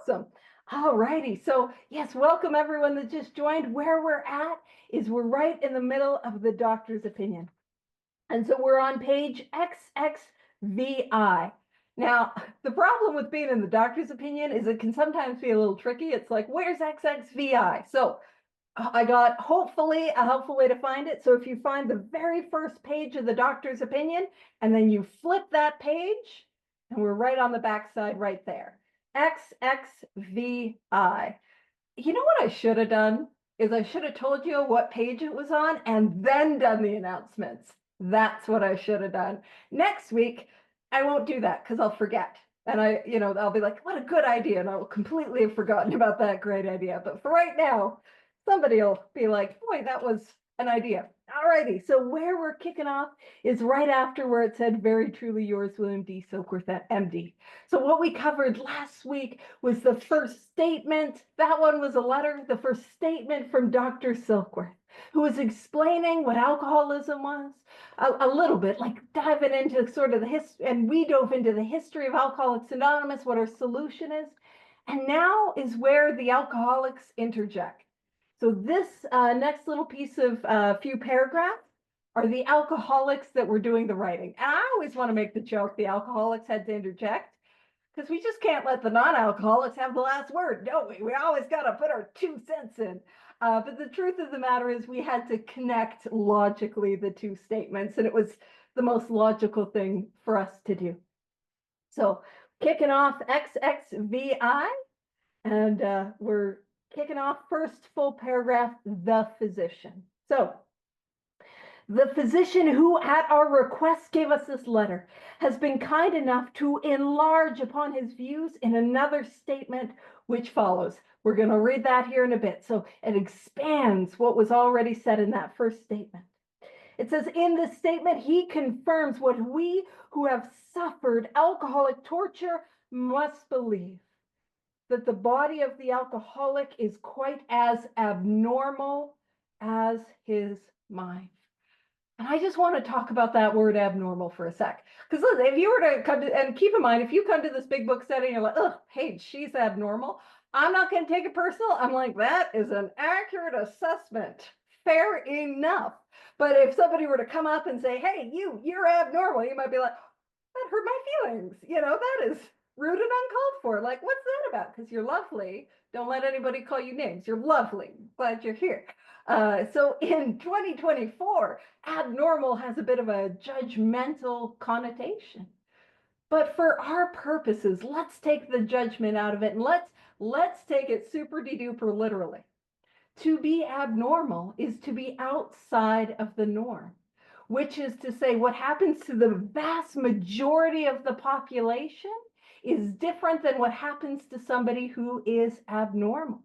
Awesome. All righty. So yes, welcome everyone that just joined. Where we're at is we're right in the middle of the doctor's opinion. And so we're on page XXVI. Now, the problem with being in the doctor's opinion is it can sometimes be a little tricky. It's like, where's XXVI? So I got hopefully a helpful way to find it. So if you find the very first page of the doctor's opinion, and then you flip that page, and we're right on the back side right there. XXVI. You know what I should have done is I should have told you what page it was on and then done the announcements. That's what I should have done. Next week, I won't do that because I'll forget. And I'll be like, what a good idea. And I will completely have forgotten about that great idea. But for right now, somebody will be like, boy, that was an idea. All righty. So where we're kicking off is right after where it said, very truly yours, William D. Silkworth, MD. So what we covered last week was the first statement. That one was a letter, the first statement from Dr. Silkworth, who was explaining what alcoholism was, a little bit, like diving into sort of the history, and we dove into the history of Alcoholics Anonymous, what our solution is. And now is where the alcoholics interject. So this next little piece of few paragraphs are the alcoholics that were doing the writing. And I always want to make the joke the alcoholics had to interject because we just can't let the non-alcoholics have the last word, don't we? We always got to put our 2 cents in. But the truth of the matter is we had to connect logically the two statements, and it was the most logical thing for us to do. So kicking off XXVI, and we're kicking off first full paragraph, the physician. So the physician who at our request gave us this letter has been kind enough to enlarge upon his views in another statement which follows. We're going to read that here in a bit. So it expands what was already said in that first statement. It says, in this statement, he confirms what we who have suffered alcoholic torture must believe, that the body of the alcoholic is quite as abnormal as his mind. And I just want to talk about that word abnormal for a sec. Because listen, if you were to come to, and keep in mind, if you come to this big book study and you're like, oh, hey, she's abnormal, I'm not going to take it personal. I'm like, that is an accurate assessment. Fair enough. But if somebody were to come up and say, hey, you're abnormal, you might be like, that hurt my feelings. That is rude and uncalled for. Like, what's that about? Because you're lovely. Don't let anybody call you names. You're lovely. Glad you're here. So in 2024, abnormal has a bit of a judgmental connotation. But for our purposes, let's take the judgment out of it and let's take it super de-duper literally. To be abnormal is to be outside of the norm, which is to say what happens to the vast majority of the population is different than what happens to somebody who is abnormal.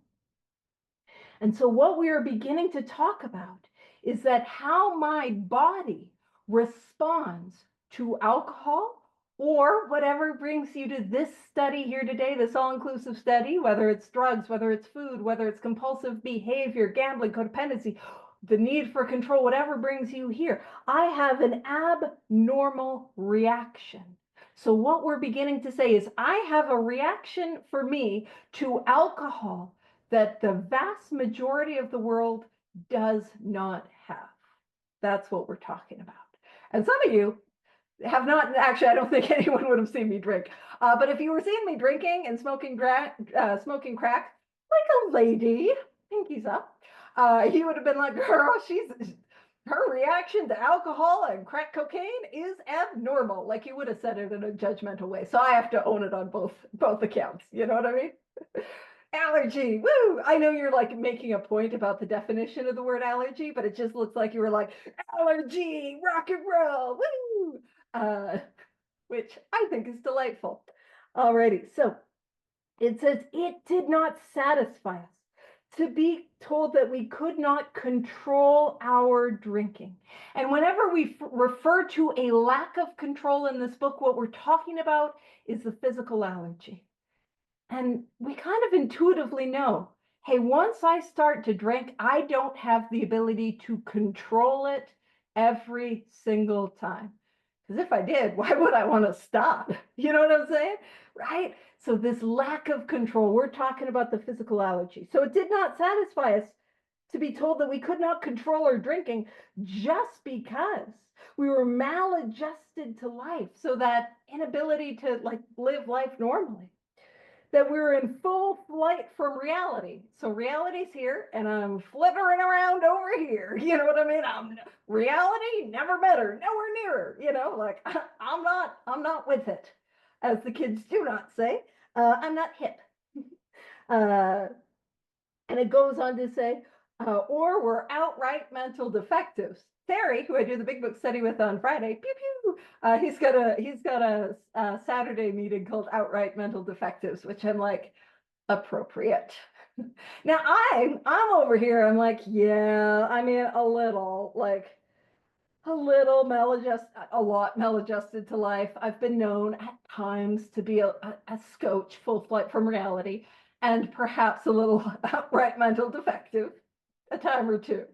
And so what we are beginning to talk about is that how my body responds to alcohol or whatever brings you to this study here today, this all-inclusive study, whether it's drugs, whether it's food, whether it's compulsive behavior, gambling, codependency, the need for control, whatever brings you here. I have an abnormal reaction. So what we're beginning to say is I have a reaction for me to alcohol that the vast majority of the world does not have. That's what we're talking about. And some of you have not, actually, I don't think anyone would have seen me drink. But if you were seeing me drinking and smoking crack, like a lady, pinkies up, you would have been like, girl, her reaction to alcohol and crack cocaine is abnormal. Like you would have said it in a judgmental way. So I have to own it on both accounts. You know what I mean? Allergy, woo! I know you're like making a point about the definition of the word allergy, but it just looks like you were like, allergy, rock and roll, woo! Which I think is delightful. Alrighty, so it says, it did not satisfy us to be told that we could not control our drinking. And whenever we refer to a lack of control in this book, what we're talking about is the physical allergy. And we kind of intuitively know, hey, once I start to drink, I don't have the ability to control it every single time. Because if I did, why would I want to stop? You know what I'm saying? Right? So this lack of control, we're talking about the physical allergy. So it did not satisfy us to be told that we could not control our drinking just because we were maladjusted to life. So that inability to like live life normally, that we're in full flight from reality. So reality's here and I'm flittering around over here. You know what I mean? Reality, never met her, nowhere near her. You know, like I'm not with it, as the kids do not say. I'm not hip. Uh, and it goes on to say, or we're outright mental defectives. Terry, who I do the big book study with on Friday, pew pew, he's got a Saturday meeting called Outright Mental Defectives, which I'm like, appropriate. Now I'm over here. I'm like, yeah, I mean a little maladjusted, a lot maladjusted to life. I've been known at times to be a scotch, full flight from reality, and perhaps a little outright mental defective, a time or two.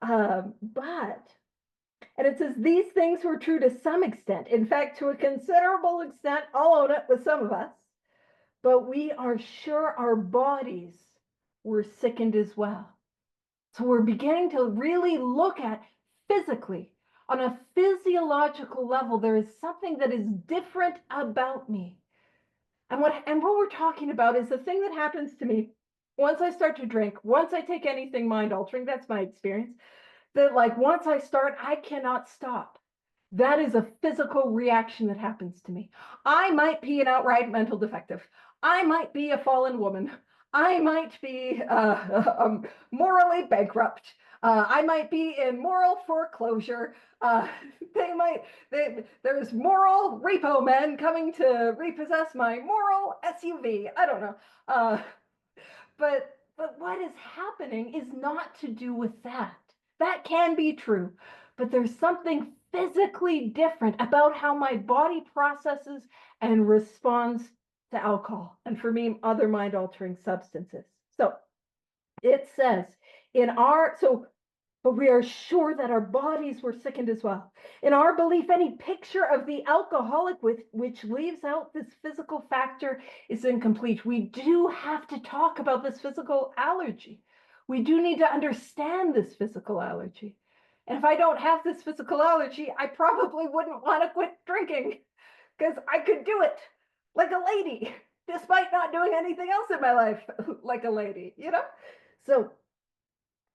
But, and it says these things were true to some extent. In fact, to a considerable extent, I'll own it with some of us, but we are sure our bodies were sickened as well. So we're beginning to really look at physically, on a physiological level, there is something that is different about me. And what we're talking about is the thing that happens to me once I start to drink, once I take anything mind altering, that's my experience, that like once I start, I cannot stop. That is a physical reaction that happens to me. I might be an outright mental defective. I might be a fallen woman. I might be morally bankrupt. I might be in moral foreclosure. Uh, there's moral repo men coming to repossess my moral SUV. I don't know. But what is happening is not to do with that. That can be true, but there's something physically different about how my body processes and responds to alcohol, and for me, other mind altering substances. So it says but we are sure that our bodies were sickened as well. In our belief, any picture of the alcoholic which leaves out this physical factor is incomplete. We do have to talk about this physical allergy. We do need to understand this physical allergy. And if I don't have this physical allergy, I probably wouldn't want to quit drinking because I could do it like a lady, despite not doing anything else in my life like a lady, you know? So,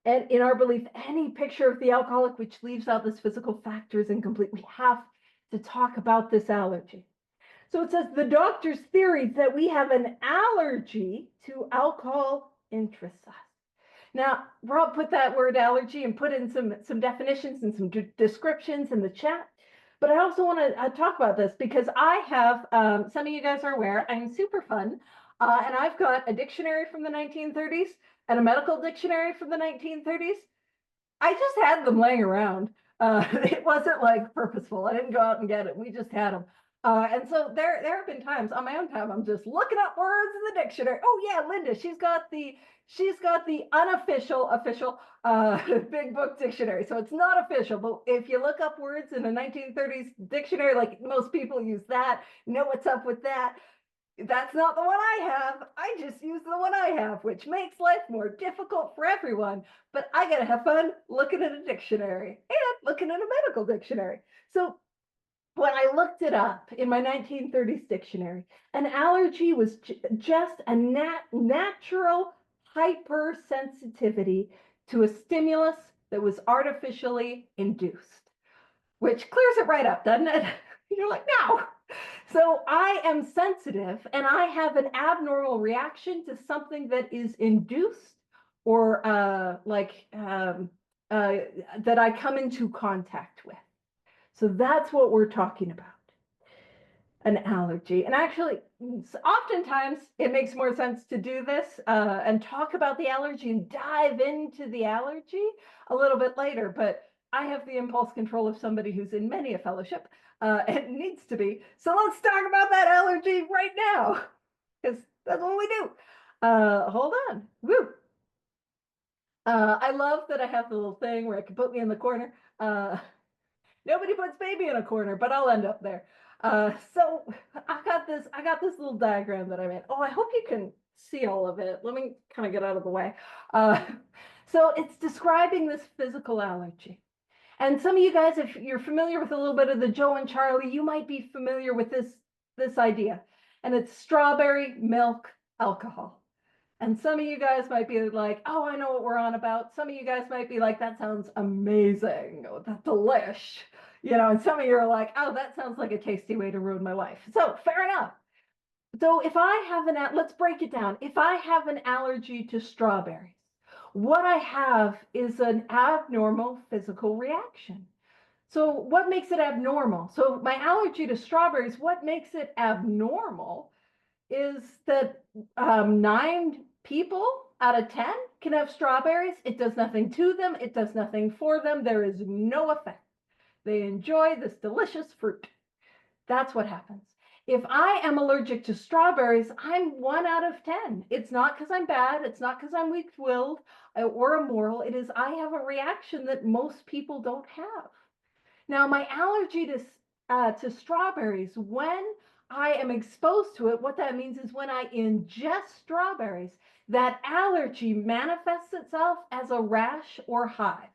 and in our belief, any picture of the alcoholic which leaves out this physical factor is incomplete. We have to talk about this allergy. So it says the doctor's theory that we have an allergy to alcohol interests us. Now, Rob put that word allergy and put in some definitions and some descriptions in the chat. But I also want to talk about this because I have, some of you guys are aware, I'm super fun. And I've got a dictionary from the 1930s and a medical dictionary from the 1930s. I just had them laying around. It wasn't like purposeful. I didn't go out and get it. We just had them. And so there have been times on my own time, I'm just looking up words in the dictionary. Oh yeah, Linda, she's got the unofficial, official big book dictionary. So it's not official, but if you look up words in a 1930s dictionary, like most people use that, know what's up with that. That's not the one I have. I just use the one I have, which makes life more difficult for everyone. But I got to have fun looking at a dictionary and looking at a medical dictionary. So when I looked it up in my 1930s dictionary, an allergy was just a natural hypersensitivity to a stimulus that was artificially induced, which clears it right up, doesn't it? You're like, no. So I am sensitive and I have an abnormal reaction to something that is induced or that I come into contact with. So that's what we're talking about, an allergy. And actually, oftentimes it makes more sense to do this and talk about the allergy and dive into the allergy a little bit later. But I have the impulse control of somebody who's in many a fellowship and needs to be. So let's talk about that allergy right now, because that's what we do. Hold on. Woo. I love that I have the little thing where I can put me in the corner. Nobody puts baby in a corner, but I'll end up there. So I got this little diagram that I made. Oh, I hope you can see all of it. Let me kind of get out of the way. Uh, so it's describing this physical allergy. And some of you guys, if you're familiar with a little bit of the Joe and Charlie, you might be familiar with this idea. And it's strawberry milk alcohol. And some of you guys might be like, oh, I know what we're on about. Some of you guys might be like, that sounds amazing. Oh, that's delish. And some of you are like, oh, that sounds like a tasty way to ruin my life. So fair enough. So if I have let's break it down. If I have an allergy to strawberries, what I have is an abnormal physical reaction. So what makes it abnormal? So my allergy to strawberries, what makes it abnormal is that 9 people out of 10 can have strawberries. It does nothing to them. It does nothing for them. There is no effect. They enjoy this delicious fruit. That's what happens. If I am allergic to strawberries, I'm 1 out of 10. It's not because I'm bad. It's not because I'm weak-willed or immoral. It is I have a reaction that most people don't have. Now, my allergy to strawberries, when I am exposed to it, what that means is when I ingest strawberries, that allergy manifests itself as a rash or hives.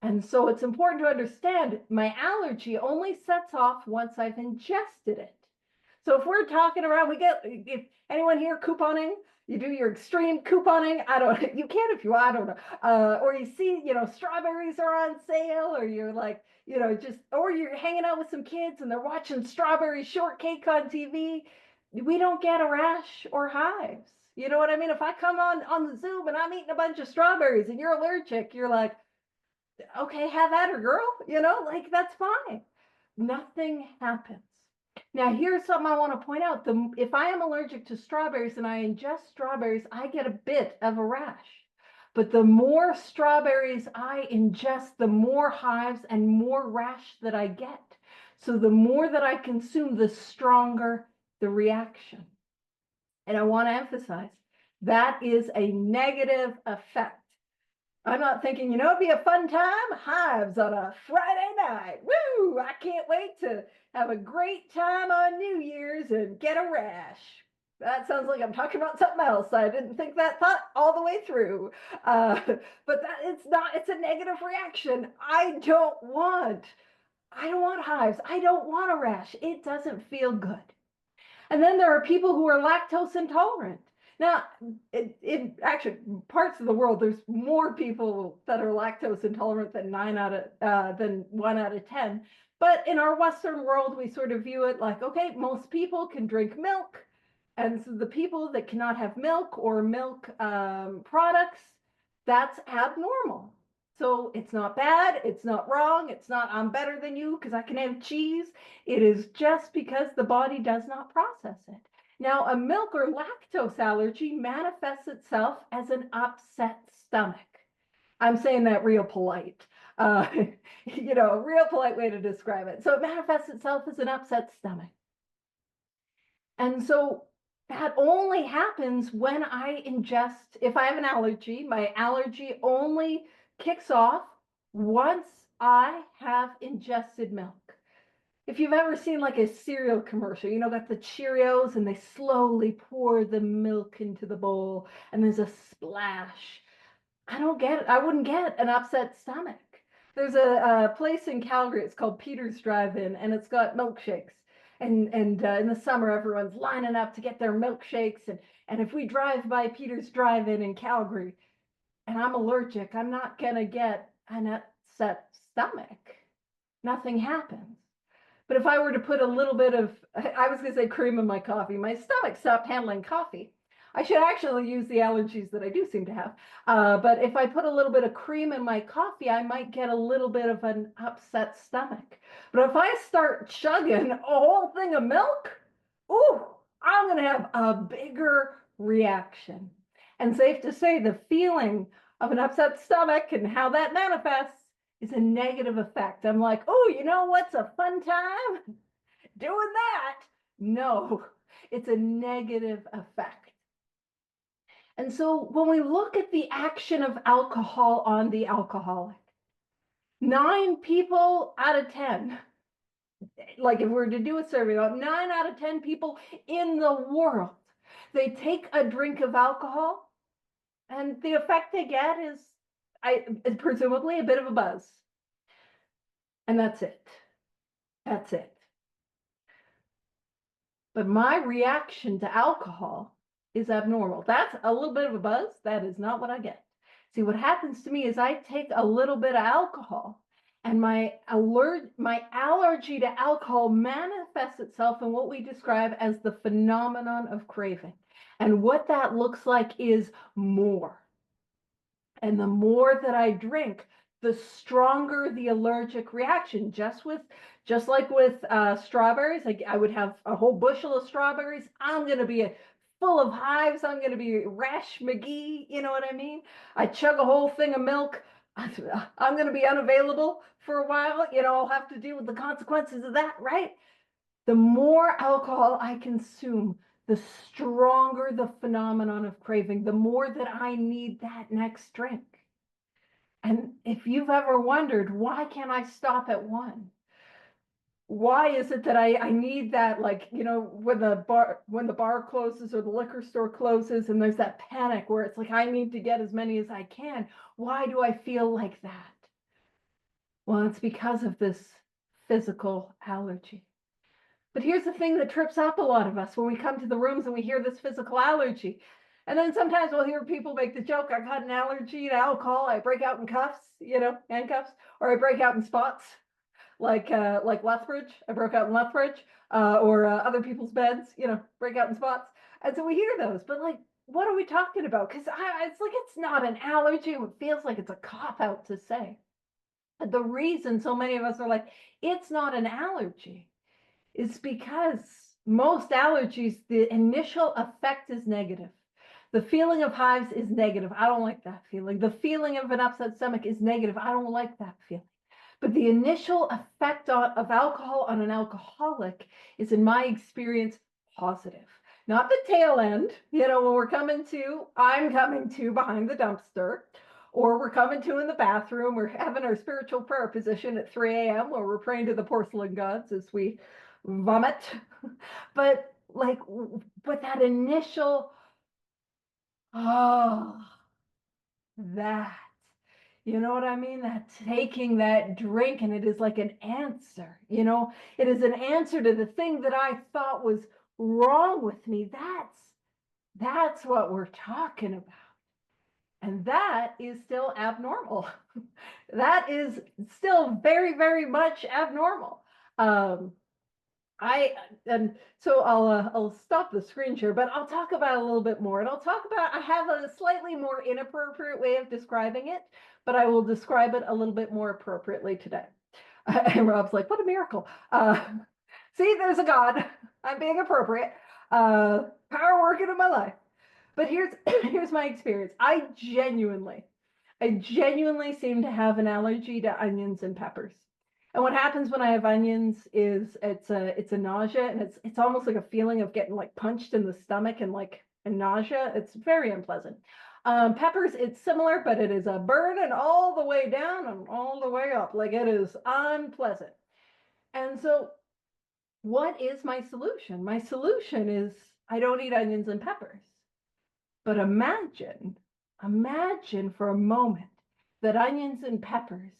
And so it's important to understand my allergy only sets off once I've ingested it. So if we're talking around, if anyone here couponing, you do your extreme couponing. You can if you, I don't know. Or you see, strawberries are on sale, or you're like, or you're hanging out with some kids and they're watching strawberry shortcake on TV. We don't get a rash or hives. You know what I mean? If I come on the Zoom and I'm eating a bunch of strawberries and you're allergic, you're like, okay, have at her, girl. Like that's fine. Nothing happens. Now, here's something I want to point out. If I am allergic to strawberries and I ingest strawberries, I get a bit of a rash. But the more strawberries I ingest, the more hives and more rash that I get. So the more that I consume, the stronger the reaction. And I want to emphasize that is a negative effect. I'm not thinking, it'd be a fun time, hives on a Friday night. Woo! I can't wait to have a great time on New Year's and get a rash. That sounds like I'm talking about something else. I didn't think that thought all the way through. But it's a negative reaction. I don't want hives. I don't want a rash. It doesn't feel good. And then there are people who are lactose intolerant. Now, in actually parts of the world, there's more people that are lactose intolerant than 1 out of 10. But in our Western world, we sort of view it like, okay, most people can drink milk. And so the people that cannot have milk or milk products, that's abnormal. So it's not bad, it's not wrong, it's not I'm better than you because I can have cheese. It is just because the body does not process it. Now, a milk or lactose allergy manifests itself as an upset stomach. I'm saying that real polite. A real polite way to describe it. So it manifests itself as an upset stomach. And so that only happens when I ingest, if I have an allergy, my allergy only kicks off once I have ingested milk. If you've ever seen like a cereal commercial, got the Cheerios and they slowly pour the milk into the bowl and there's a splash. I don't get it. I wouldn't get an upset stomach. There's a place in Calgary, it's called Peter's Drive-In, and it's got milkshakes. And in the summer, everyone's lining up to get their milkshakes. And if we drive by Peter's Drive-In in Calgary and I'm allergic, I'm not going to get an upset stomach. Nothing happens. But if I were to put a little bit of, I was going to say cream in my coffee, my stomach stopped handling coffee. I should actually use the allergies that I do seem to have. But if I put a little bit of cream in my coffee, I might get a little bit of an upset stomach. But if I start chugging a whole thing of milk, ooh, I'm going to have a bigger reaction. And safe to say, the feeling of an upset stomach and how that manifests is a negative effect. I'm like, oh, what's a fun time? Doing that. No, it's a negative effect. And so when we look at the action of alcohol on the alcoholic, 9 people out of 10, like if we were to do a survey, about 9 out of 10 people in the world, they take a drink of alcohol, and the effect they get is presumably a bit of a buzz. And that's it. That's it. But my reaction to alcohol is abnormal. That's a little bit of a buzz. That is not what I get. See, what happens to me is I take a little bit of alcohol, and my allergy to alcohol manifests itself in what we describe as the phenomenon of craving. And what that looks like is more. And the more that I drink, the stronger the allergic reaction. Just like with strawberries, I would have a whole bushel of strawberries. I'm going to be full of hives. I'm going to be Rash McGee. You know what I mean? I chug a whole thing of milk. I'm going to be unavailable for a while. I'll have to deal with the consequences of that, right? The more alcohol I consume, the stronger the phenomenon of craving, the more that I need that next drink. And if you've ever wondered, why can't I stop at one? Why is it that I need that, like, when the bar closes or the liquor store closes and there's that panic where it's like, I need to get as many as I can. Why do I feel like that? Well, it's because of this physical allergy. But here's the thing that trips up a lot of us when we come to the rooms and we hear this physical allergy. And then sometimes we'll hear people make the joke, I got an allergy to alcohol. I break out in cuffs, handcuffs, or I break out in spots, like Lethbridge. I broke out in Lethbridge, or other people's beds, break out in spots. And so we hear those, but like, what are we talking about? Because it's like, it's not an allergy. It feels like it's a cop out to say. But the reason so many of us are like, it's not an allergy, is because most allergies, the initial effect is negative. The feeling of hives is negative. I don't like that feeling. The feeling of an upset stomach is negative. I don't like that feeling. But the initial effect of alcohol on an alcoholic is, in my experience, positive. Not the tail end, when I'm coming to behind the dumpster, or we're coming to in the bathroom, we're having our spiritual prayer position at 3 a.m. where we're praying to the porcelain gods as we vomit. But that initial, oh, that, you know what I mean? That taking that drink, and it is like an answer, it is an answer to the thing that I thought was wrong with me. That's what we're talking about. And that is still abnormal. That is still very, very much abnormal. And so I'll stop the screen share, but I'll talk about it a little bit more. And I have a slightly more inappropriate way of describing it, but I will describe it a little bit more appropriately today. And Rob's like, what a miracle. See, there's a God. I'm being appropriate. Power working in my life. But here's my experience. I genuinely seem to have an allergy to onions and peppers. And what happens when I have onions is it's a nausea, and it's almost like a feeling of getting like punched in the stomach, and like a nausea. It's very unpleasant. Peppers, it's similar, but it is a burning all the way down and all the way up. Like, it is unpleasant. And so what is my solution? My solution is I don't eat onions and peppers. But imagine for a moment that onions and peppers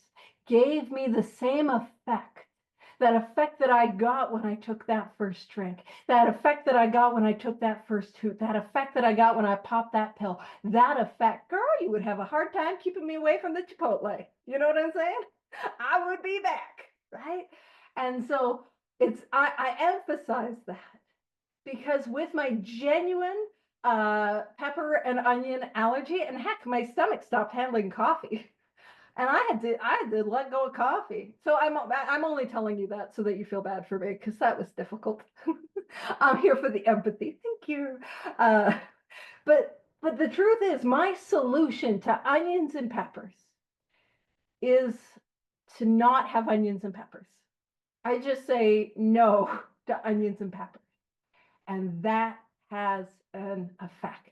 gave me the same effect, that effect that I got when I took that first drink, that effect that I got when I took that first hoot, that effect that I got when I popped that pill, that effect, girl, you would have a hard time keeping me away from the Chipotle. You know what I'm saying? I would be back, right? And so I emphasize that because with my genuine pepper and onion allergy, and heck, my stomach stopped handling coffee, and I had to let go of coffee. So I'm only telling you that so that you feel bad for me, because that was difficult. I'm here for the empathy. Thank you. But the truth is, my solution to onions and peppers is to not have onions and peppers. I just say no to onions and peppers, and that has an effect.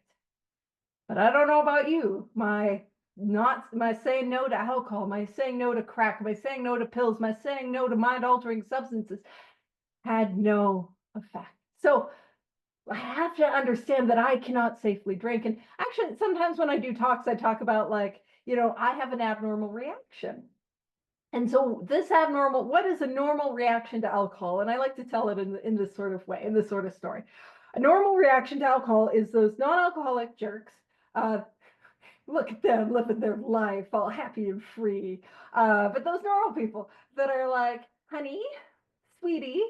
But I don't know about you. My am I saying no to alcohol? Am I saying no to crack? Am I saying no to pills? Am I saying no to mind altering substances? Had no effect. So I have to understand that I cannot safely drink. And actually, sometimes when I do talks, I talk about like, I have an abnormal reaction. And so this abnormal, what is a normal reaction to alcohol? And I like to tell it in this sort of way, in this sort of story. A normal reaction to alcohol is those non-alcoholic jerks. Look at them living their life all happy and free. But those normal people that are like, honey, sweetie,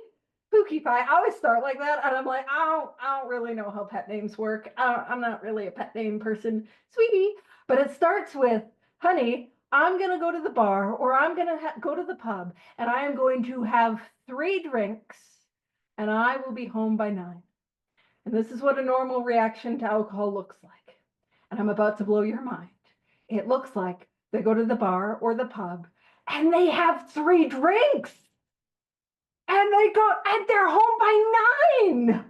Pookie Pie. I always start like that, and I'm like, I don't really know how pet names work. I'm not really a pet name person, sweetie. But it starts with, honey, I'm gonna go to the bar, or I'm gonna go to the pub, and I am going to have 3 drinks, and I will be home by 9. And this is what a normal reaction to alcohol looks like. And I'm about to blow your mind. It looks like they go to the bar or the pub, and they have 3 drinks. And they're home by 9, and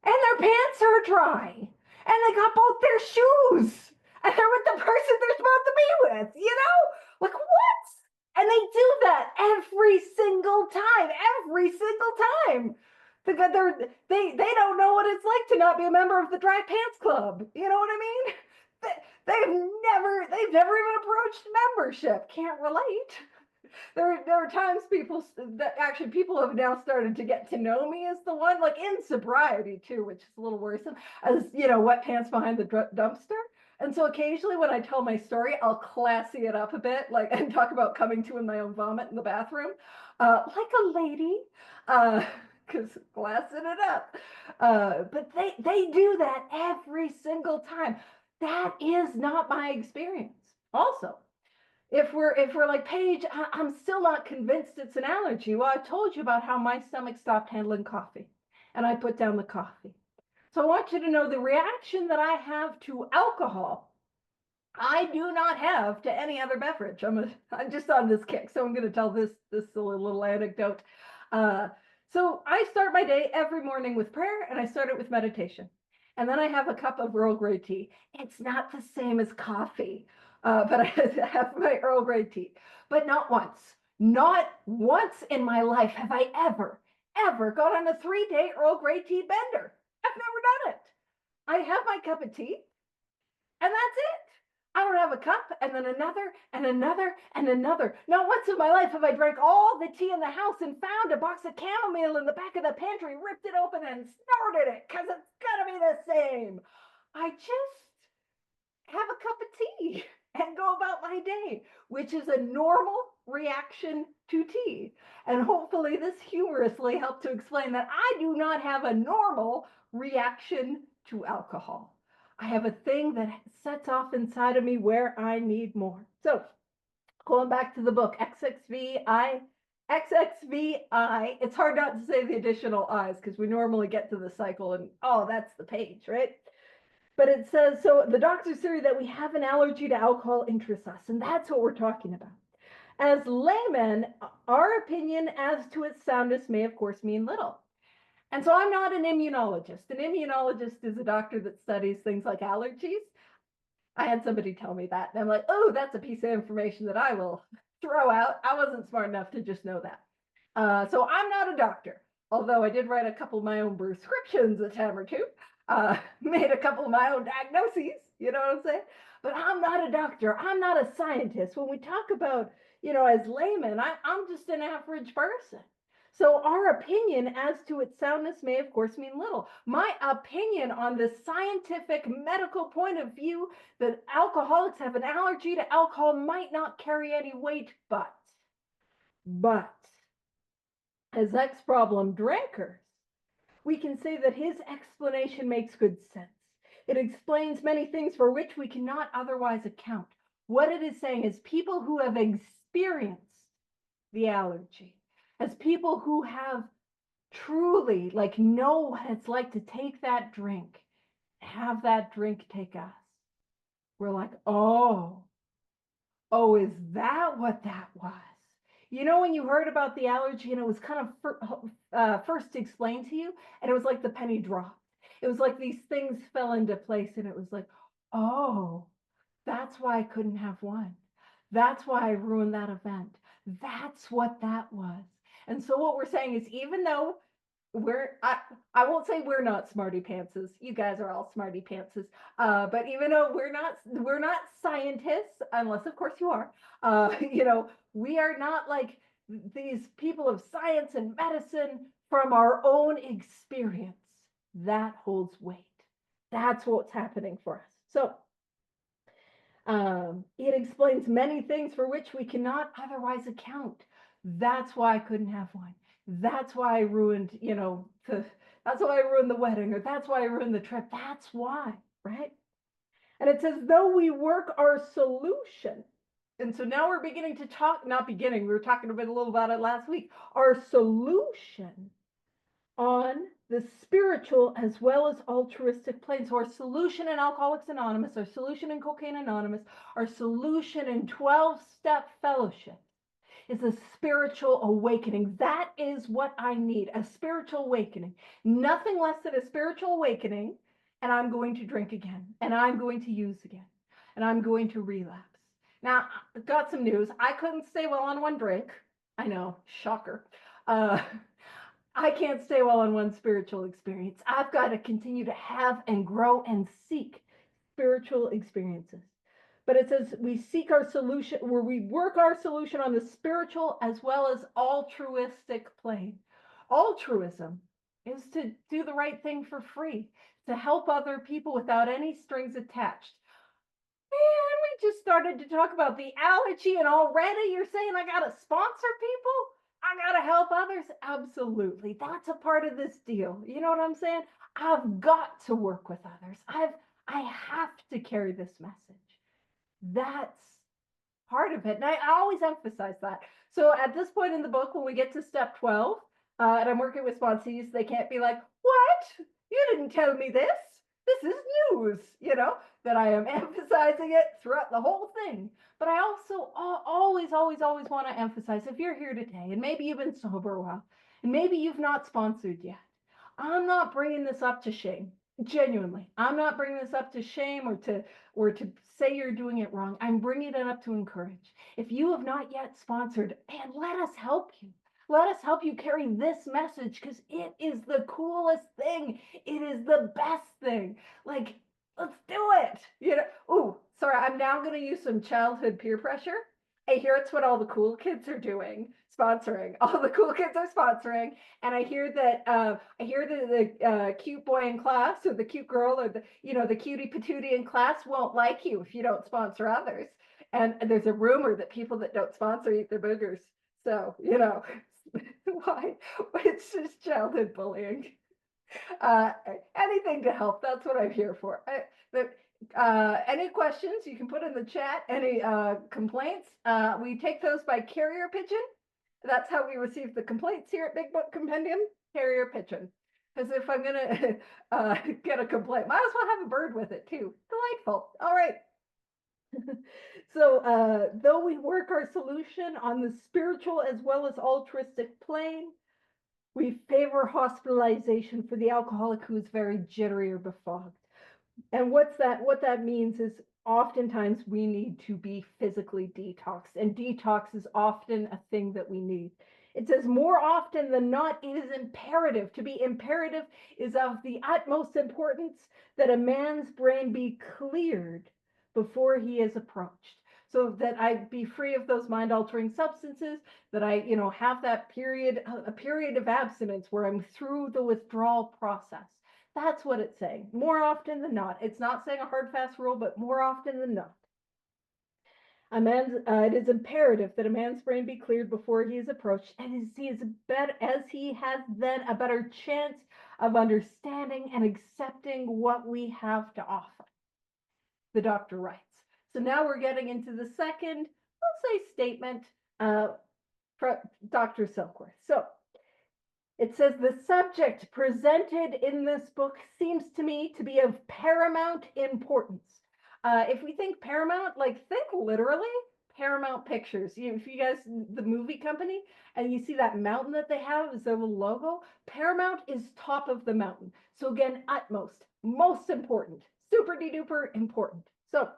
their pants are dry, and they got both their shoes, and they're with the person they're supposed to be with. Like what? And they do that every single time. They don't know what it's like to not be a member of the Dry Pants Club. You know what I mean? They've never even approached membership. Can't relate. There are times people have now started to get to know me as the one, like in sobriety too, which is a little worrisome, as wet pants behind the dumpster. And so occasionally when I tell my story, I'll classy it up a bit, like, and talk about coming to in my own vomit in the bathroom, like a lady, because classing it up. But they do that every single time. That is not my experience. Also, if we're like, Paige, I'm still not convinced it's an allergy. Well, I told you about how my stomach stopped handling coffee, and I put down the coffee. So I want you to know the reaction that I have to alcohol, I do not have to any other beverage. I'm just on this kick, so I'm going to tell this little anecdote. So I start my day every morning with prayer, and I start it with meditation. And then I have a cup of Earl Grey tea. It's not the same as coffee, but I have my Earl Grey tea. But not once in my life have I ever gone on a 3-day Earl Grey tea bender. I've never done it. I have my cup of tea, and that's it. I don't have a cup, and then another, and another, and another. Not once in my life have I drank all the tea in the house and found a box of chamomile in the back of the pantry, ripped it open, and snorted it, because it's gonna be the same. I just have a cup of tea and go about my day, which is a normal reaction to tea. And hopefully this humorously helped to explain that I do not have a normal reaction to alcohol. I have a thing that sets off inside of me where I need more. So going back to the book, XXVI, it's hard not to say the additional I's because we normally get to the cycle and, oh, that's the page, right? But it says, so the doctor's theory that we have an allergy to alcohol interests us, and that's what we're talking about. As laymen, our opinion as to its soundness may, of course, mean little. And so I'm not an immunologist. An immunologist is a doctor that studies things like allergies. I had somebody tell me that, and I'm like, oh, that's a piece of information that I will throw out. I wasn't smart enough to just know that. So I'm not a doctor, although I did write a couple of my own prescriptions a time or two, made a couple of my own diagnoses, you know what I'm saying? But I'm not a doctor. I'm not a scientist. When we talk about, as laymen, I'm just an average person. So our opinion as to its soundness may, of course, mean little. My opinion on the scientific medical point of view that alcoholics have an allergy to alcohol might not carry any weight, but as ex-problem drinkers, we can say that his explanation makes good sense. It explains many things for which we cannot otherwise account. What it is saying is people who have experienced the allergy, as people who have truly know what it's like to take that drink, have that drink take us. We're like, oh, is that what that was? When you heard about the allergy and it was kind of first explained to you, and it was like the penny dropped. It was like these things fell into place, and it was like, oh, That's why I couldn't have one. That's why I ruined that event. That's what that was. And so what we're saying is, even though I won't say we're not smarty pantses. You guys are all smarty pantses. But even though we're not scientists, unless of course you are, we are not like these people of science and medicine. From our own experience, that holds weight. That's what's happening for us. So it explains many things for which we cannot otherwise account. That's why I couldn't have one. That's why I ruined, that's why I ruined the wedding, or that's why I ruined the trip. That's why, right? And it says, though we work our solution. And so now we're beginning to talk, not beginning, we were talking a little about it last week. Our solution on the spiritual as well as altruistic planes. So our solution in Alcoholics Anonymous, our solution in Cocaine Anonymous, our solution in 12-step fellowship is a spiritual awakening. That is what I need, a spiritual awakening. Nothing less than a spiritual awakening, and I'm going to drink again, and I'm going to use again, and I'm going to relapse. Now, I've got some news. I couldn't stay well on one drink. I know, shocker. I can't stay well on one spiritual experience. I've got to continue to have and grow and seek spiritual experiences. But it says we seek our solution, where we work our solution on the spiritual as well as altruistic plane. Altruism is to do the right thing for free, to help other people without any strings attached. Man, we just started to talk about the allergy, and already you're saying I got to sponsor people? I got to help others? Absolutely. That's a part of this deal. You know what I'm saying? I've got to work with others. I have to carry this message. That's part of it. And I always emphasize that. So at this point in the book, when we get to step 12, and I'm working with sponsees, they can't be like, what? You didn't tell me this. This is news, that I am emphasizing it throughout the whole thing. But I also always want to emphasize, if you're here today and maybe you've been sober a while and maybe you've not sponsored yet, I'm not bringing this up to shame. Genuinely, I'm not bringing this up to shame or to say you're doing it wrong. I'm bringing it up to encourage. If you have not yet sponsored, man, let us help you. Let us help you carry this message, because it is the coolest thing. It is the best thing. Like, let's do it. Oh, sorry, I'm now going to use some childhood peer pressure. I hear it's what all the cool kids are doing, sponsoring. All the cool kids are sponsoring, and I hear that the cute boy in class, or the cute girl, or the cutie patootie in class won't like you if you don't sponsor others. And there's a rumor that people that don't sponsor eat their boogers. So why? It's just childhood bullying. Anything to help. That's what I'm here for. Any questions you can put in the chat, any complaints, we take those by carrier pigeon. That's how we receive the complaints here at Big Book Compendium, carrier pigeon. Because if I'm gonna get a complaint, might as well have a bird with it too. Delightful. All right. So though we work our solution on the spiritual as well as altruistic plane, we favor hospitalization for the alcoholic who is very jittery or befogged. And what that means is oftentimes we need to be physically detoxed, and detox is often a thing that we need. It says more often than not, it is imperative. To be imperative is of the utmost importance that a man's brain be cleared before he is approached, so that I be free of those mind-altering substances, that I, have that a period of abstinence where I'm through the withdrawal process. That's what it's saying. More often than not. It's not saying a hard, fast rule, but more often than not. It is imperative that a man's brain be cleared before he is approached, and as he has then a better chance of understanding and accepting what we have to offer. The doctor writes. So now we're getting into the second, let's say, statement from Dr. Silkworth. So it says, the subject presented in this book seems to me to be of paramount importance. If we think paramount, think literally Paramount Pictures. If you guys, the movie company, and you see that mountain that they have as their little logo, Paramount is top of the mountain. So again, utmost, most important, super de duper important. So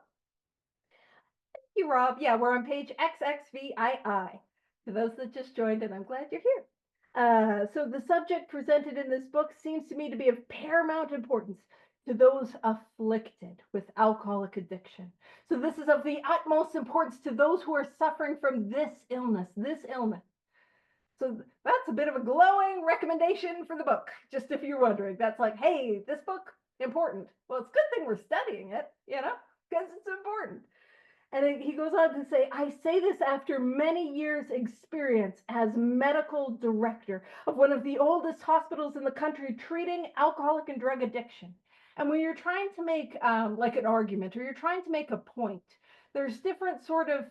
you, Rob. Yeah, we're on page XXVII. For those that just joined, and I'm glad you're here. So the subject presented in this book seems to me to be of paramount importance to those afflicted with alcoholic addiction. So this is of the utmost importance to those who are suffering from this illness, So that's a bit of a glowing recommendation for the book, just if you're wondering. That's like, hey, this book, important. Well, it's a good thing we're studying it, because it's important. And he goes on to say, I say this after many years' experience as medical director of one of the oldest hospitals in the country treating alcoholic and drug addiction. And when you're trying to make like an argument or you're trying to make a point, there's different sort of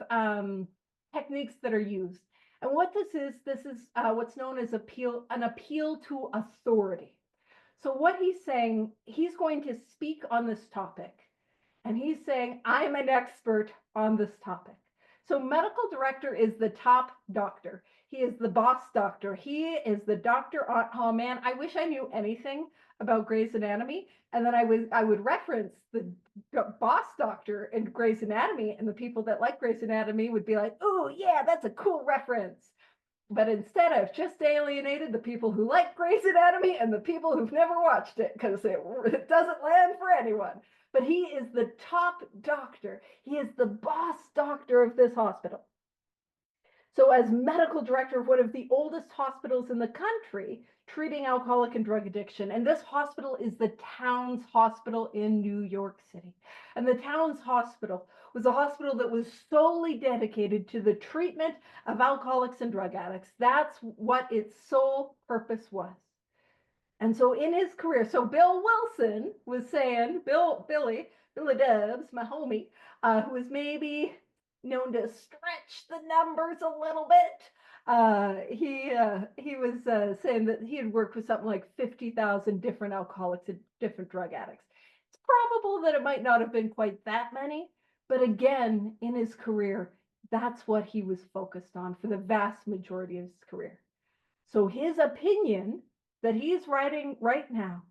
techniques that are used. And what this is what's known as an appeal to authority. So what he's saying, he's going to speak on this topic. And he's saying, I'm an expert on this topic. So medical director is the top doctor. He is the boss doctor. He is the doctor on, oh man, I wish I knew anything about Grey's Anatomy. And then I would reference the boss doctor in Grey's Anatomy, and the people that like Grey's Anatomy would be like, oh yeah, that's a cool reference. But instead, I've just alienated the people who like Grey's Anatomy and the people who've never watched it, because it doesn't land for anyone. But he is the top doctor. He is the boss doctor of this hospital. So as medical director of one of the oldest hospitals in the country, treating alcoholic and drug addiction, and this hospital is the Towns Hospital in New York City. And the Towns Hospital was a hospital that was solely dedicated to the treatment of alcoholics and drug addicts. That's what its sole purpose was. And so in his career, so Bill Wilson was saying, Billy Dubs, my homie, who was maybe known to stretch the numbers a little bit. He was saying that he had worked with something like 50,000 different alcoholics and different drug addicts. It's probable that it might not have been quite that many, but again, in his career, that's what he was focused on for the vast majority of his career. So his opinion that he's writing right now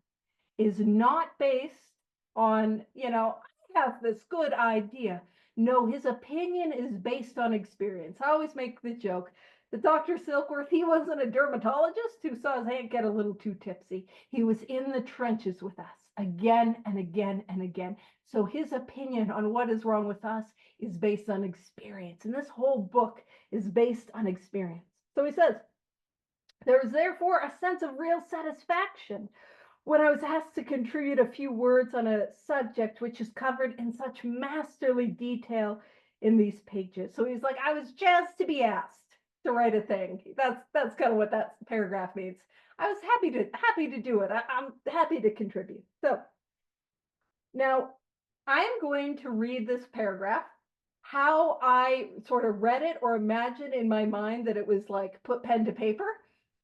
is not based on, I have this good idea. No, his opinion is based on experience. I always make the joke that Dr. Silkworth, he wasn't a dermatologist who saw his hand get a little too tipsy. He was in the trenches with us again and again and again. So his opinion on what is wrong with us is based on experience. And this whole book is based on experience. So he says, there was therefore a sense of real satisfaction when I was asked to contribute a few words on a subject which is covered in such masterly detail in these pages. So he's like, I was just to be asked to write a thing. That's kind of what that paragraph means. I was happy to do it. I'm happy to contribute. So now I'm going to read this paragraph how I sort of read it or imagined in my mind that it was like put pen to paper.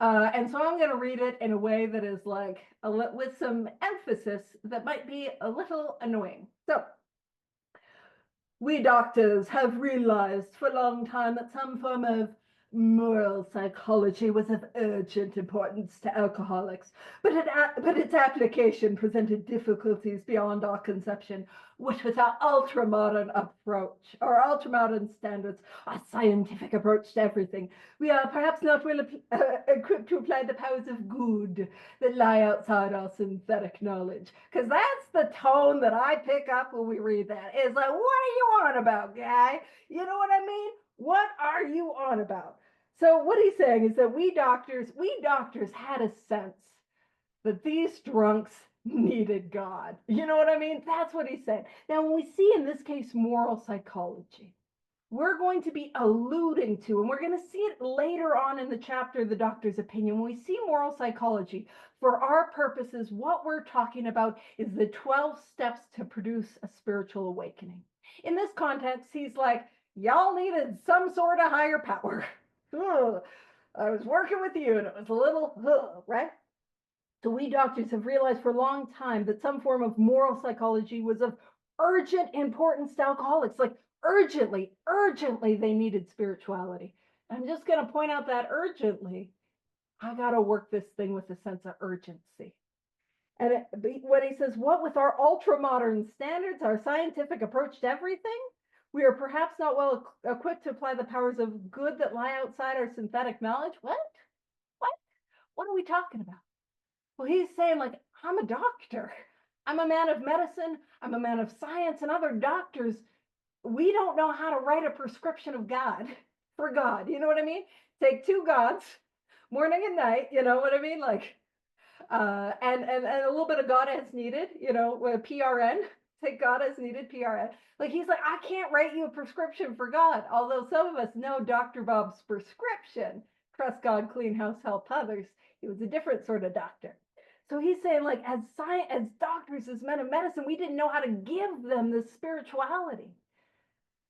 And so I'm going to read it in a way that is like with some emphasis that might be a little annoying. So, we doctors have realized for a long time that some form of moral psychology was of urgent importance to alcoholics, but its application presented difficulties beyond our conception, which with our ultra-modern approach, our ultra-modern standards, our scientific approach to everything, we are perhaps not well equipped to apply the powers of good that lie outside our synthetic knowledge. Because that's the tone that I pick up when we read that. It's like, what are you on about, guy? You know what I mean? What are you on about? So what he's saying is that we doctors had a sense that these drunks needed God. You know what I mean? That's what he said. Now, when we see in this case moral psychology, we're going to be alluding to, and we're going to see it later on in the chapter, The Doctor's Opinion. When we see moral psychology, for our purposes, what we're talking about is the 12 steps to produce a spiritual awakening. In this context, he's like, y'all needed some sort of higher power. I was working with you and it was a little, right? So we doctors have realized for a long time that some form of moral psychology was of urgent importance to alcoholics. Like urgently they needed spirituality. I'm just going to point out that urgently, I got to work this thing with a sense of urgency. And when he says, what with our ultra modern standards, our scientific approach to everything, We are perhaps not well equipped to apply the powers of good that lie outside our synthetic knowledge. What? What? What are we talking about? Well, he's saying, like, I'm a doctor. I'm a man of medicine. I'm a man of science, and other doctors, we don't know how to write a prescription of God for God. You know what I mean? Take two gods, morning and night. You know what I mean? Like, and a little bit of God as needed, with PRN, take God as needed, PRN. Like he's like, I can't write you a prescription for God. Although some of us know Dr. Bob's prescription, trust God, clean house, help others. He was a different sort of doctor. So he's saying, like, as science, as doctors, as men of medicine, we didn't know how to give them this spirituality.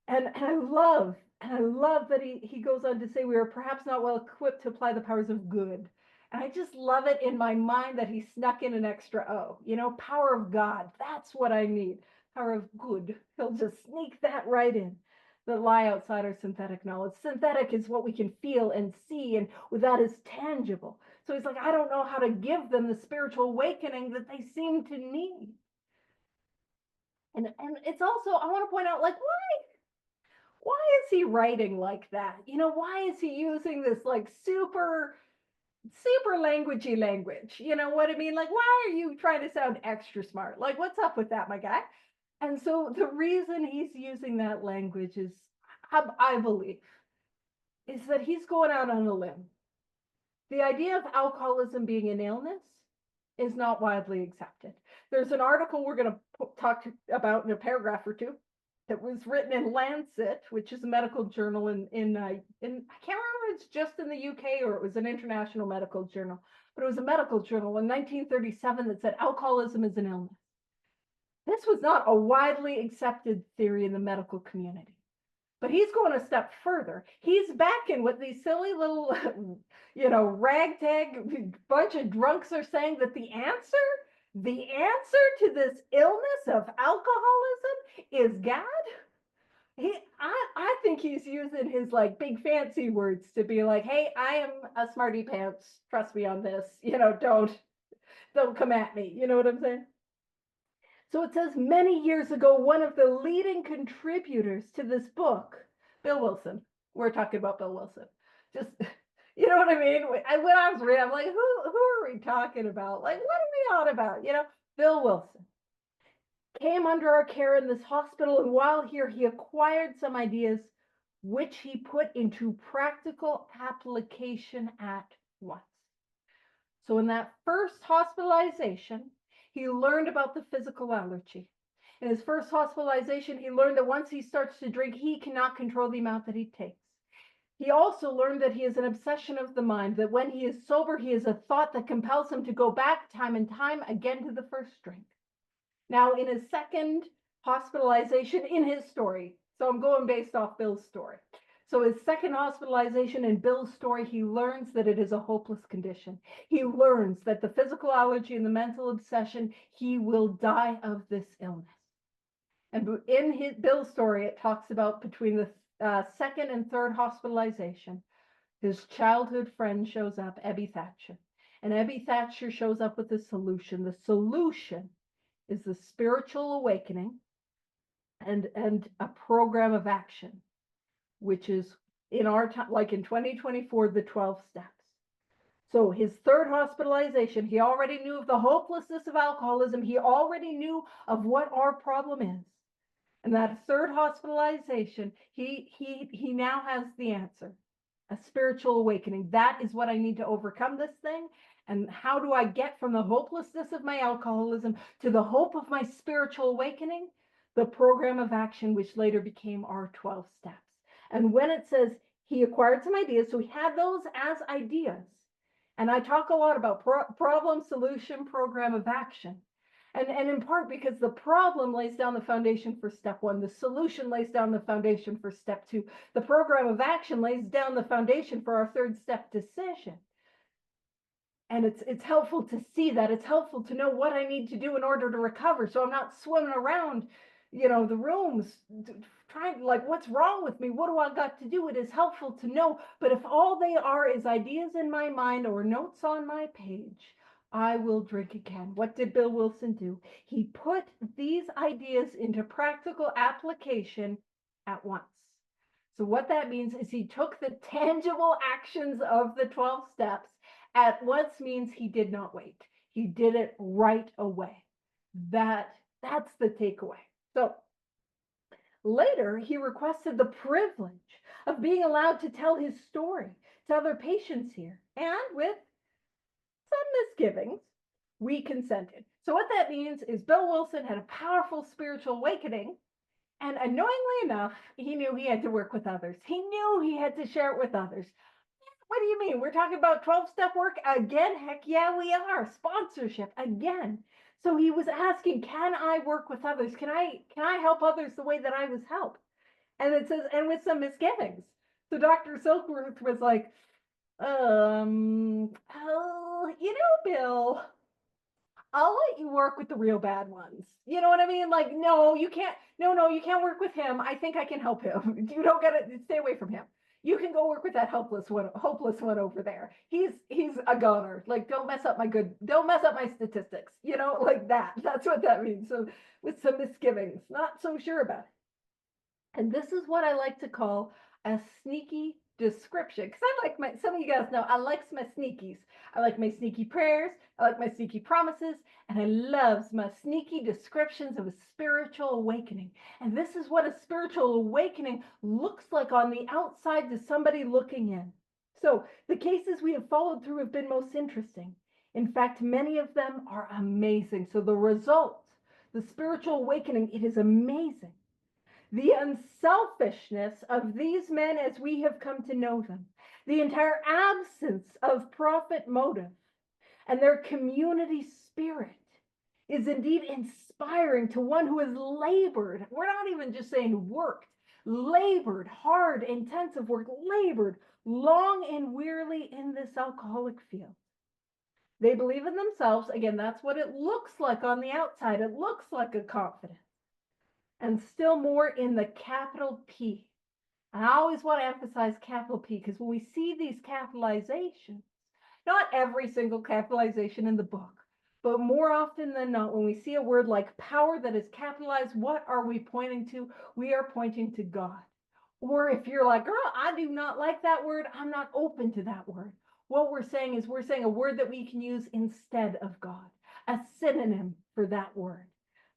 And I love that he goes on to say we are perhaps not well equipped to apply the powers of good. And I just love it in my mind that he snuck in an extra O, power of God. That's what I need. Power of good. He'll just sneak that right in. That lie outside our synthetic knowledge. Synthetic is what we can feel and see, and that is tangible. So he's like, I don't know how to give them the spiritual awakening that they seem to need. And it's also, I want to point out, like, why is he writing like that? Why is he using this like super languagey language? You know what I mean? Like, why are you trying to sound extra smart? Like, what's up with that, my guy? And so the reason he's using that language is, I believe, is that he's going out on a limb. The idea of alcoholism being an illness is not widely accepted. There's an article we're going to talk about in a paragraph or two that was written in Lancet, which is a medical journal in I can't remember if it's just in the UK or it was an international medical journal, but it was a medical journal in 1937 that said alcoholism is an illness. This was not a widely accepted theory in the medical community. But he's going a step further. He's backing what these silly little, ragtag bunch of drunks are saying, that the answer to this illness of alcoholism is God. I think he's using his like big fancy words to be like, hey, I am a smarty pants. Trust me on this. Don't come at me. You know what I'm saying? So it says, many years ago, one of the leading contributors to this book, Bill Wilson. We're talking about Bill Wilson. Just, you know what I mean? When I was reading, I'm like, who are we talking about? Like, what are we on about? Bill Wilson came under our care in this hospital, and while here, he acquired some ideas which he put into practical application at once. So in that first hospitalization, he learned about the physical allergy. In his first hospitalization, he learned that once he starts to drink, he cannot control the amount that he takes. He also learned that he is an obsession of the mind, that when he is sober, he is a thought that compels him to go back time and time again to the first drink. Now, in his second hospitalization, in his story, so I'm going based off Bill's story. So his second hospitalization in Bill's story, he learns that it is a hopeless condition. He learns that the physical allergy and the mental obsession, he will die of this illness. And in Bill's story, it talks about between the second and third hospitalization, his childhood friend shows up, Ebby Thatcher. And Ebby Thatcher shows up with a solution. The solution is the spiritual awakening and a program of action, which is in our time, like in 2024, the 12 steps. So his third hospitalization, he already knew of the hopelessness of alcoholism. He already knew of what our problem is. And that third hospitalization, he now has the answer, a spiritual awakening. That is what I need to overcome this thing. And how do I get from the hopelessness of my alcoholism to the hope of my spiritual awakening? The program of action, which later became our 12 steps. And when it says he acquired some ideas, so he had those as ideas. And I talk a lot about problem, solution, program of action. And in part because the problem lays down the foundation for step one. The solution lays down the foundation for step two. The program of action lays down the foundation for our third step, decision. And it's helpful to see that. It's helpful to know what I need to do in order to recover. So I'm not swimming around, the rooms trying, like, what's wrong with me? What do I got to do? It is helpful to know. But if all they are is ideas in my mind or notes on my page, I will drink again. What did Bill Wilson do? He put these ideas into practical application at once. So what that means is he took the tangible actions of the 12 steps at once means he did not wait. He did it right away. That's the takeaway. So later, he requested the privilege of being allowed to tell his story to other patients here. And with some misgivings, we consented. So what that means is Bill Wilson had a powerful spiritual awakening. And annoyingly enough, he knew he had to work with others. He knew he had to share it with others. What do you mean? We're talking about 12-step work again? Heck yeah, we are. Sponsorship again. So he was asking, can I work with others? Can I help others the way that I was helped? And it says, and with some misgivings. So Dr. Silkworth was like, Bill, I'll let you work with the real bad ones. You know what I mean? Like, no, you can't. No, you can't work with him. I think I can help him. You don't get it. Stay away from him. You can go work with that hopeless one over there. He's a goner. Like, don't mess up my statistics. Like that. That's what that means. So with some misgivings, not so sure about it. And this is what I like to call a sneaky description. Because some of you guys know, I like my sneakies. I like my sneaky prayers. I like my sneaky promises. And I love my sneaky descriptions of a spiritual awakening. And this is what a spiritual awakening looks like on the outside to somebody looking in. So the cases we have followed through have been most interesting. In fact, many of them are amazing. So the result, the spiritual awakening, it is amazing. The unselfishness of these men as we have come to know them, the entire absence of profit motive, and their community spirit is indeed inspiring to one who has labored. We're not even just saying worked, labored, hard, intensive work, labored long and wearily in this alcoholic field. They believe in themselves. Again, that's what it looks like on the outside. It looks like a confidence. And still more in the capital P. And I always want to emphasize capital P because when we see these capitalizations, not every single capitalization in the book, but more often than not, when we see a word like power that is capitalized, what are we pointing to? We are pointing to God. Or if you're like, girl, I do not like that word, I'm not open to that word. What we're saying is a word that we can use instead of God, a synonym for that word.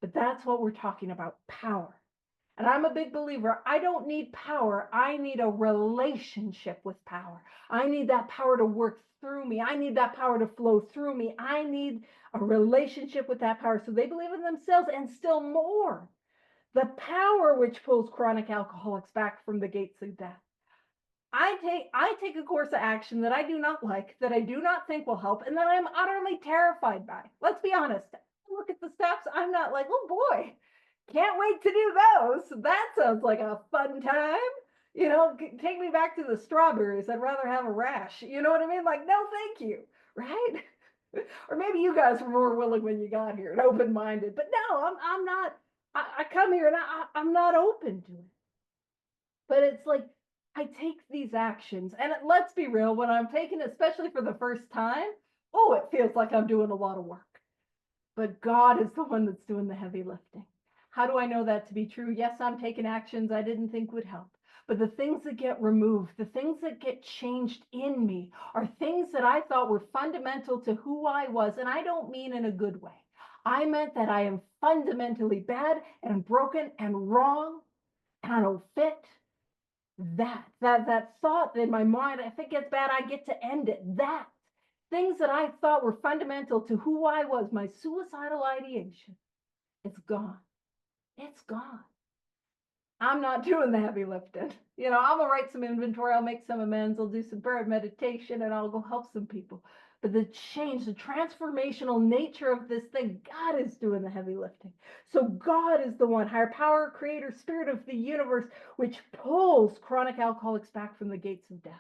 But that's what we're talking about, power. And I'm a big believer. I don't need power. I need a relationship with power. I need that power to work through me. I need that power to flow through me. I need a relationship with that power. So they believe in themselves and still more. The power which pulls chronic alcoholics back from the gates of death. I take a course of action that I do not like, that I do not think will help, and that I'm utterly terrified by. Let's be honest. Look at the steps. I'm not like, oh boy, can't wait to do those. That sounds like a fun time. Take me back to the strawberries. I'd rather have a rash. You know what I mean? Like, no, thank you. Right? Or maybe you guys were more willing when you got here and open-minded. But no, I'm not. I come here and I'm not open to it. But it's like, I take these actions, and let's be real, when I'm taking it, especially for the first time, it feels like I'm doing a lot of work. But God is the one that's doing the heavy lifting. How do I know that to be true? Yes, I'm taking actions I didn't think would help. But the things that get removed, the things that get changed in me are things that I thought were fundamental to who I was. And I don't mean in a good way. I meant that I am fundamentally bad and broken and wrong, and I don't fit. That thought in my mind, if it gets bad, I get to end it. That things that I thought were fundamental to who I was, my suicidal ideation, it's gone. It's gone. I'm not doing the heavy lifting. I'm gonna write some inventory, I'll make some amends, I'll do some prayer meditation, and I'll go help some people. But the change, the transformational nature of this thing, God is doing the heavy lifting. So God is the one, higher power, creator, spirit of the universe, which pulls chronic alcoholics back from the gates of death.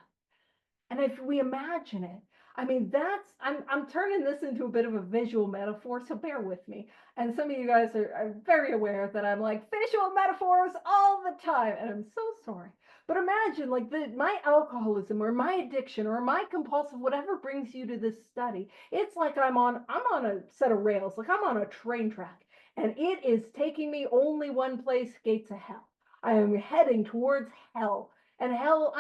And if we imagine it, I mean, I'm turning this into a bit of a visual metaphor, so bear with me. And some of you guys are very aware that I'm like visual metaphors all the time, and I'm so sorry. But imagine like my alcoholism or my addiction or my compulsive, whatever brings you to this study, it's like I'm on a set of rails, like I'm on a train track, and it is taking me only one place, gates of hell. I am heading towards hell. And hell,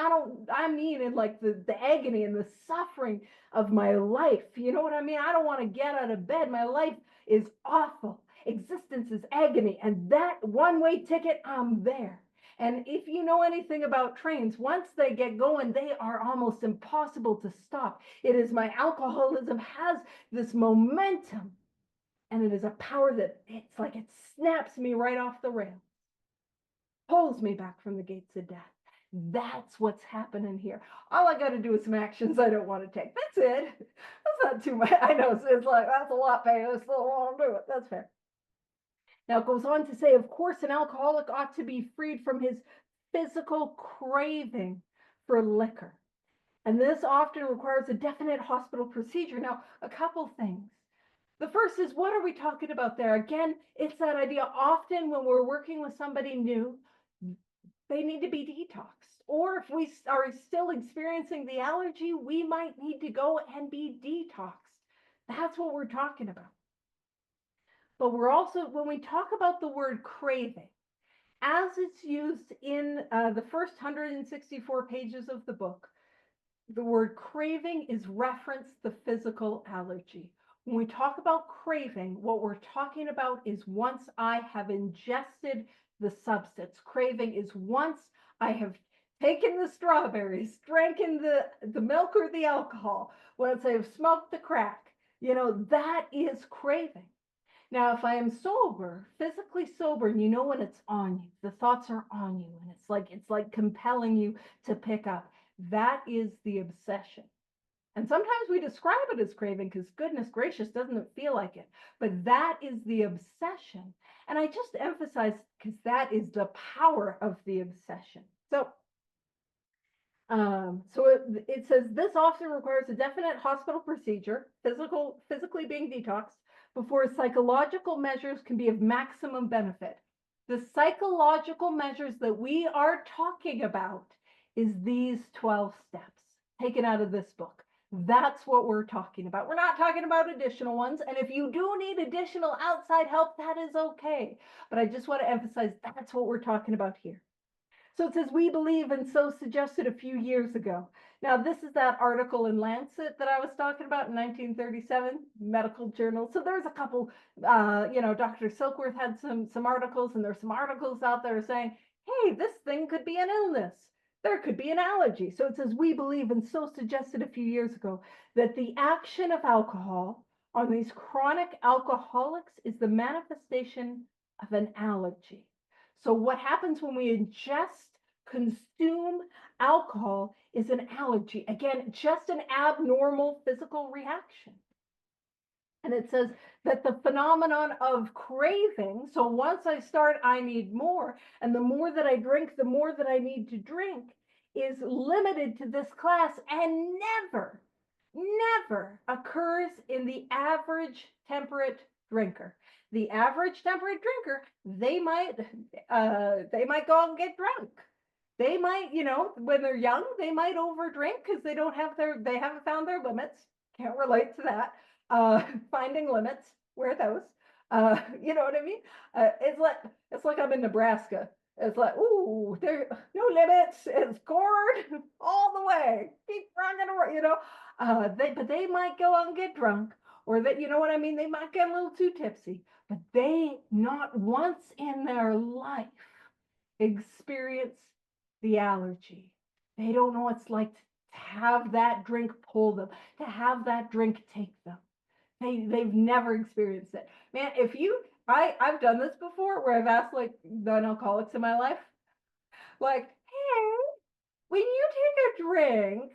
I mean in like the agony and the suffering of my life. You know what I mean? I don't want to get out of bed. My life is awful. Existence is agony. And that one-way ticket, I'm there. And if you know anything about trains, once they get going, they are almost impossible to stop. It is my alcoholism has this momentum, and it is a power that it's like it snaps me right off the rail, pulls me back from the gates of death. That's what's happening here. All I got to do is some actions I don't want to take. That's it. That's not too much. I know it's like, that's a lot, Pay. I still want to do it. That's fair. Now it goes on to say, of course, an alcoholic ought to be freed from his physical craving for liquor. And this often requires a definite hospital procedure. Now, a couple things. The first is, what are we talking about there? Again, it's that idea. Often when we're working with somebody new, they need to be detoxed. Or if we are still experiencing the allergy, we might need to go and be detoxed. That's what we're talking about. But we're also, when we talk about the word craving, as it's used in the first 164 pages of the book, the word craving is referenced the physical allergy. When we talk about craving, what we're talking about is once I have ingested the substance. Craving is once I have taken the strawberries, drinking the milk or the alcohol, once I have smoked the crack, that is craving. Now, if I am sober, physically sober, and you know when it's on you, the thoughts are on you, and it's like compelling you to pick up. That is the obsession. And sometimes we describe it as craving because goodness gracious, doesn't it feel like it? But that is the obsession. And I just emphasize because that is the power of the obsession. So it says this often requires a definite hospital procedure, physically being detoxed, before psychological measures can be of maximum benefit. The psychological measures that we are talking about is these 12 steps taken out of this book. That's what we're talking about. We're not talking about additional ones. And if you do need additional outside help, that is okay. But I just want to emphasize that's what we're talking about here. So it says, we believe, and so suggested a few years ago. Now, this is that article in Lancet that I was talking about in 1937, Medical Journal. So there's a couple, Dr. Silkworth had some articles, and there's some articles out there saying, hey, this thing could be an illness. There could be an allergy. So it says, we believe, and so suggested a few years ago, that the action of alcohol on these chronic alcoholics is the manifestation of an allergy. So what happens when we ingest, consume alcohol is an allergy. Again, just an abnormal physical reaction. And it says that the phenomenon of craving, so once I start, I need more. And the more that I drink, the more that I need to drink, is limited to this class and never occurs in the average temperate drinker. The average temperate drinker, they might go and get drunk. They might, when they're young, they might overdrink because they haven't found their limits. Can't relate to that. Finding limits, where are those? You know what I mean? It's like I'm in Nebraska. It's like, ooh, there no limits. It's gourd all the way. Keep running around, but they might go and get drunk, or that, you know what I mean? They might get a little too tipsy, but they not once in their life experience the allergy. They don't know what it's like to have that drink pull them, to have that drink take them. They've never experienced it. Man, I've done this before where I've asked like non-alcoholics in my life, like, hey, when you take a drink,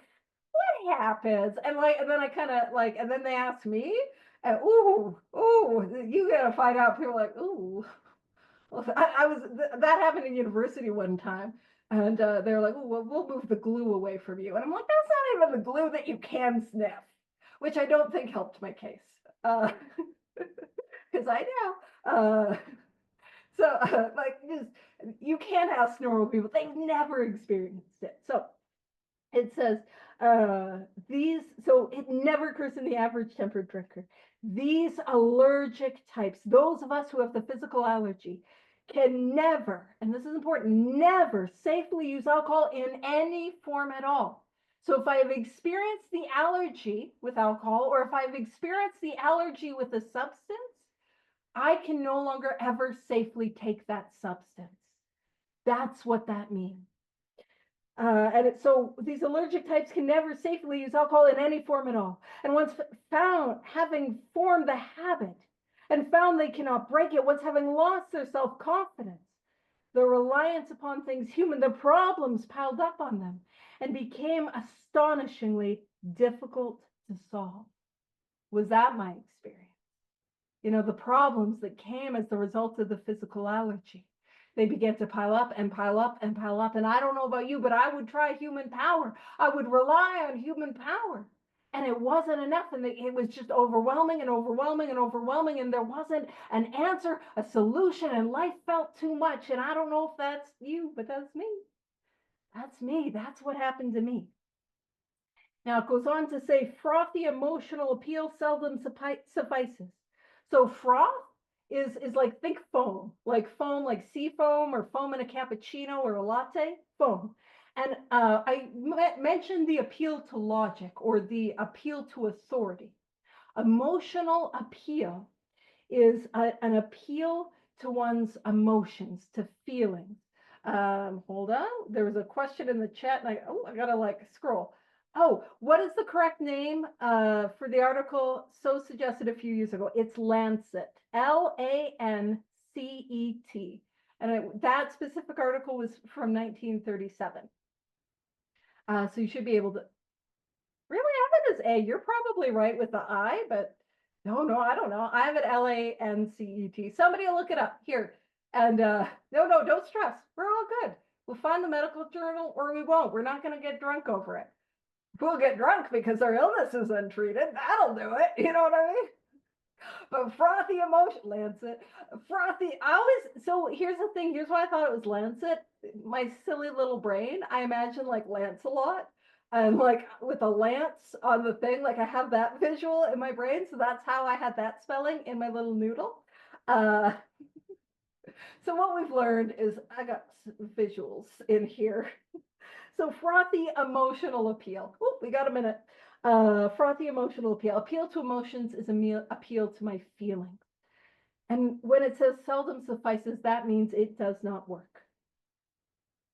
what happens? And then I kind of like, and then they ask me, and ooh, you gotta find out. People are like, ooh. Well, that happened in university one time, and they're like, oh, well, we'll move the glue away from you. And I'm like, that's not even the glue that you can sniff, which I don't think helped my case. Because I know. You can't ask normal people. They've never experienced it. So it says, so it never occurs in the average temperate drinker. These allergic types, those of us who have the physical allergy, can never, and this is important, never safely use alcohol in any form at all. So if I have experienced the allergy with alcohol, or if I've experienced the allergy with a substance, I can no longer ever safely take that substance. That's what that means. So these allergic types can never safely use alcohol in any form at all. And once found, having formed the habit and found they cannot break it, once having lost their self-confidence, the reliance upon things human, the problems piled up on them and became astonishingly difficult to solve. Was that my experience? The problems that came as the result of the physical allergy. They began to pile up and pile up and pile up. And I don't know about you, but I would try human power. I would rely on human power. And it wasn't enough. And it was just overwhelming and overwhelming and overwhelming. And there wasn't an answer, a solution. And life felt too much. And I don't know if that's you, but that's me. That's me. That's what happened to me. Now it goes on to say, frothy emotional appeal seldom suffices. So froth is like, think foam, like sea foam, or foam in a cappuccino or a latte, foam. And I mentioned the appeal to logic, or the appeal to authority. Emotional appeal is an appeal to one's emotions, to feelings. Hold on, there was a question in the chat, and I gotta scroll. Oh, what is the correct name for the article so suggested a few years ago? It's Lancet, Lancet. And that specific article was from 1937. So you should be able to, really, I have it as A. You're probably right with the I, but no, I don't know. I have it Lancet. Somebody will look it up here. And no, don't stress. We're all good. We'll find the medical journal, or we won't. We're not going to get drunk over it. We'll get drunk because our illness is untreated. That'll do it. You know what I mean? But frothy emotion, Lancet, frothy. So here's the thing. Here's why I thought it was Lancet. My silly little brain, I imagine like Lancelot, and like with a lance on the thing. Like I have that visual in my brain. So that's how I had that spelling in my little noodle. So what we've learned is I got visuals in here. So frothy emotional appeal. Oh, we got a minute. Frothy emotional appeal. Appeal to emotions is appeal to my feelings. And when it says seldom suffices, that means it does not work.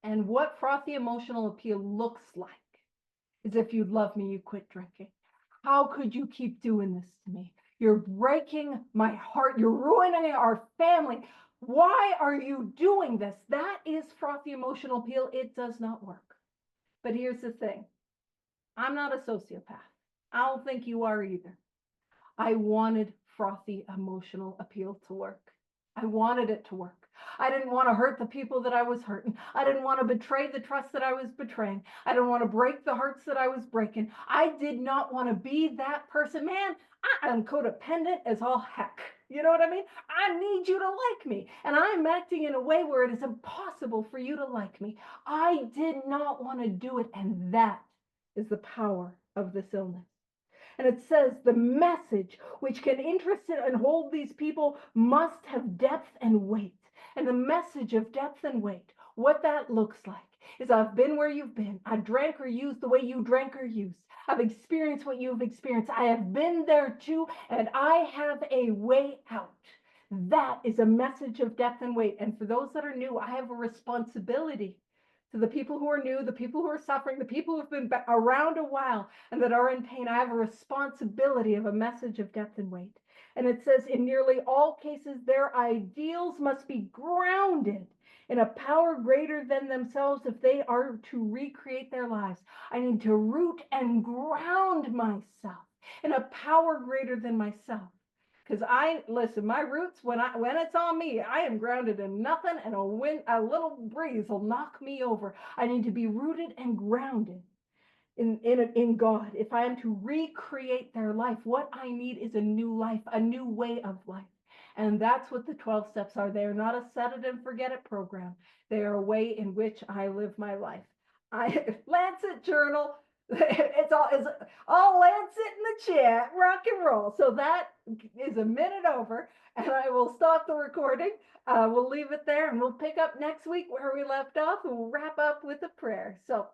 And what frothy emotional appeal looks like is, if you love me, you quit drinking. How could you keep doing this to me? You're breaking my heart. You're ruining our family. Why are you doing this? That is frothy emotional appeal. It does not work. But here's the thing. I'm not a sociopath. I don't think you are either. I wanted frothy emotional appeal to work. I wanted it to work. I didn't want to hurt the people that I was hurting. I didn't want to betray the trust that I was betraying. I didn't want to break the hearts that I was breaking. I did not want to be that person. Man, I am codependent as all heck. You know what I mean? I need you to like me. And I'm acting in a way where it is impossible for you to like me. I did not want to do it. And that is the power of this illness. And it says the message which can interest and hold these people must have depth and weight. And the message of depth and weight, what that looks like, is I've been where you've been. I drank or used the way you drank or used. I've experienced what you've experienced. I have been there too, and I have a way out. That is a message of depth and weight. And for those that are new, I have a responsibility to the people who are new, the people who are suffering, the people who have been around a while and that are in pain. I have a responsibility of a message of depth and weight. And it says, in nearly all cases, their ideals must be grounded in a power greater than themselves if they are to recreate their lives. I need to root and ground myself in a power greater than myself. Because listen, my roots, when it's on me, I am grounded in nothing, and a little breeze will knock me over. I need to be rooted and grounded in God. If I am to recreate their life, what I need is a new life, a new way of life. And that's what the 12 steps are. They are not a set it and forget it program. They are a way in which I live my life. Lancet Journal, It's all Lancet in the chat, rock and roll. So that is a minute over, and I will stop the recording. We'll leave it there, and we'll pick up next week where we left off, and we'll wrap up with a prayer. So